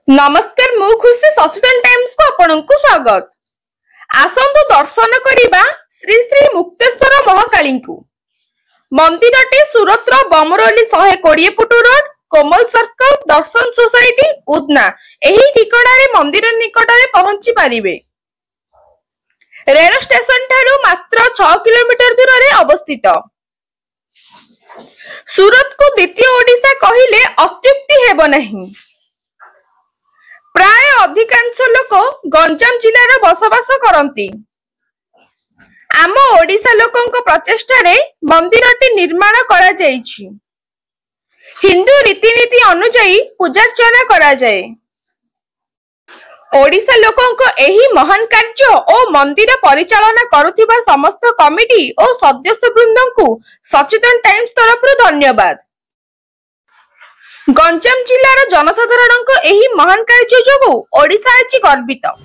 नमस्कार मु खुशी सचेतन टाइम्स को आपनकु स्वागत। आसंतु दर्शन करिबा श्री श्री मुक्तेश्वर महाकाली को मंदिरटी सूरत रो बमरोली 120 फुट रोड कोमल सर्कल दर्शन सोसाइटी उदना एही ठिकाना रे मंदिर निकट रे पहुंची पारिबे। रेल स्टेशन ठारू मात्र 6 किलोमीटर दूर रे अवस्थित। सूरत को द्वितीय ओडिशा कहिले अत्युक्ति हेबो नहीं। प्राय अधिकांश लोक गंजाम जिलार बसवास करती। आम ओडिशा लोकंक प्रचेष्टा रे मंदिरटी निर्माण करा जायछि। हिंदू रीतिनीति अनुसार पूजार्चना करा जाए। ओडिशा लोकंक एही महान कार्य और मंदिर परिचालना करुथिबा समस्त कमिटी और सदस्य वृंदंकु सचेतन टाइम्स तरफ धन्यवाद। गंजाम जिलार जनसाधारण एही महान कार्य जोगु ओडिशा आज गर्वित।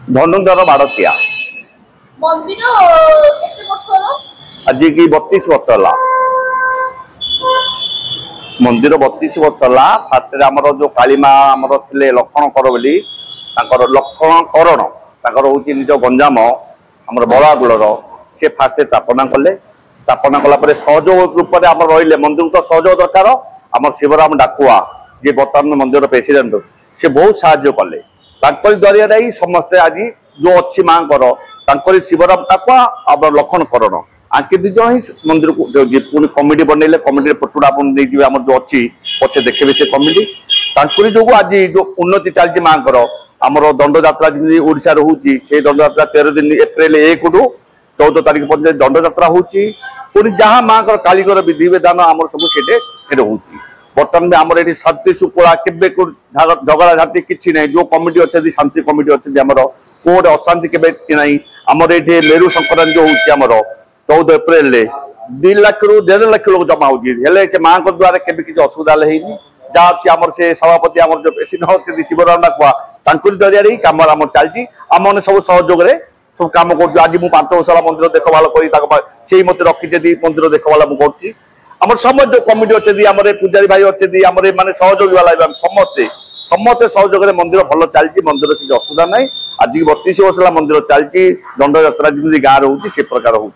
धनुधर बाड़तिया मंदिर केते वर्ष आज की 32 वर्ष हला। मंदिर 32 वर्ष हला। फाटे हमर जो कालीमा हमर थिले लक्षण कर बोली ताकर लक्षण करण ताकर होची निज गंजाम हमर बड़ागुलर से फाटे स्थापना कले। स्थापना कला परे सहयोग रूप में हमर रहिले मंदिर तो सहयोग दरकार। हमर शिवराम डाकुआ जे वर्तमान मंदिर प्रेसिडेंट से बहुत साहाय्य कले। दरिया ही समस्ते आज जो अच्छी माँ कर शिवराम टाकुआ अब लक्षण करण आंके दीज ही मंदिर को पुणी कमिटी बनइले। कमिटी फोटोटा आम जो अच्छी पचे देखिए से कमिटी जो आज जो उन्नति चलती माँ आमर दंड यात्रा जमी ओडिशा होची से दंड यात्रा 13 दिन एप्रिल 1 रु 14 तारीख पर्यटन दंड यात्रा होची। पुणी जहाँ माँ कालीगर विधि विधान आम सब से होची। बर्तमान में आमर ये शांति शुक्ला के झगड़ा झाटी किसी ना जो कमिटी अच्छे शांति कमिटी अच्छे आमर कोटे अशांति के ना आमर ये मेरु संक्रांति जो होमर 14 एप्रिल 2 लाख रु 1.5 लाख लोग जमा होते से माँ द्वारा के किसी असुविधा है जहाँ अच्छी आमर से सभापति आम जो प्रेसिडेंट अच्छे शिवराम डाकुआ दरिया ही कम आम चलती आम मैंने सब सहयोग सब कम कर। आज मुझे 5 वर्ष मंदिर देखभाल कर मत रखी मंदिर देखभाल मुझे आम समस्त जो कमिटी अच्छे आम पूजारी भाई अच्छे आम माने सहयोगी वाला समस्ते समस्ते सहयोग मंदिर भल चलती। मंदिर किसी असुविधा ना। आज 32 वर्ष मंदिर चलती दंड यात्रा जमी गाँव से प्रकार हो।